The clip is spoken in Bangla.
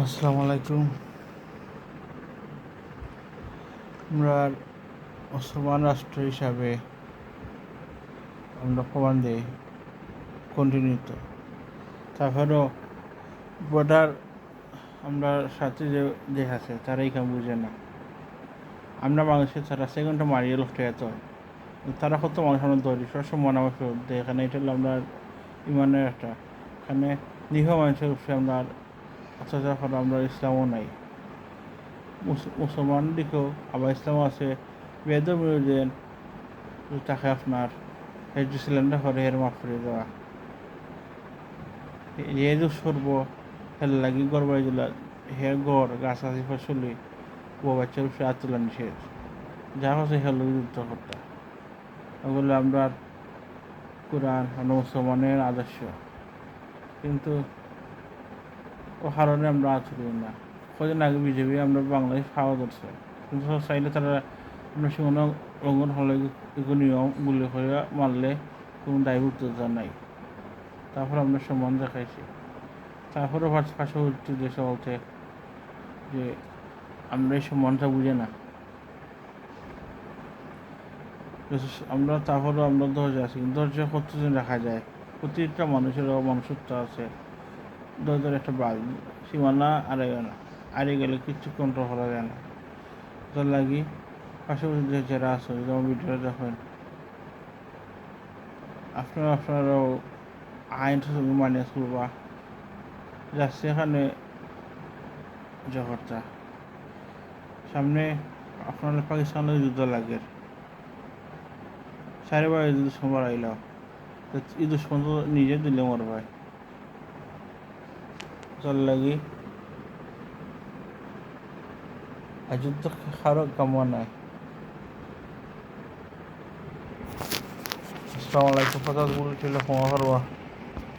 আসসালামু আলাইকুম। আমরা মুসলমান রাষ্ট্র হিসাবে আমরা প্রমাণ দিই কন্টিনিউত। তারপরেও বর্ডার আমরা সাথে যে দেশ আছে তারা এখানে বুঝে না। আমরা মানুষের তারা সেকেন্ডটা মারিয়ে লক্ষ্য এত তারা কত মানুষ আমরা ধরি সবসময় আমার দেয় এখানে এটা হলো আমরা ইমানের একটা এখানে নিহ মানুষের উপরে আমরা অত্যাচার করা আমরা ইসলামও নাই। মুসলমান দিকেও আবার ইসলামও আছে। বেদ মিলুদেন তাকে আপনার হেজু সিলিন্ডার করে এর মাফ করে দেওয়া যেহেতু সরব হেল লাগি গড় বাড়ি দিলা হের গড় গাছ গাছি ফসলি ও বাচ্চার উপরে আতুলা নিষেধ যা হচ্ছে হেল যুদ্ধ করতে ওগুলো আমরা কোরআন আমরা মুসলমানের আদর্শ, কিন্তু ও কারণে আমরা আচরি না। কদিন আগে বিজেপি আমরা বাংলাদেশ খাওয়া করছে, কিন্তু চাইলে তারা আমরা সেখানে লঙ্ঘন হলে এগুলো নিয়মগুলি করে মানলে কোনো দায়বদ্ধতা নাই। তারপর আমরা সম্মান দেখাইছি। তারপরেও পার্শ্ববর্তী দেশে বলতে যে আমরা এই সম্মানটা বুঝে না। আমরা তারপরেও আমরা ধৈর্য আছি, কিন্তু ধৈর্য কতদিন রাখা যায়? প্রতিটা মানুষেরও মনুষ্যত্ব আছে। ধৈর্যের একটা সীমানা আড়ে গেলে কিছু কন্ট্রোল করা যায় না। তার লাগি পার্শ্ববর্তী দেশে যারা আছে যেমন ভিডিওটা দেখেন, আপনারাও আইন মানিয়ে চলবা যাচ্ছে এখানে জগৎটা সামনে আপনার পাকিস্তানের যুদ্ধ লাগে চারিবার যদি সোমবার আইলাম এই দুশ্মন তো নিজে দিলে মর ভাই। তার লাগি আর যুদ্ধ কারো কামা নাই। আসসালামু আলাইকুম, কথা বলছিল ক্ষমা করবা।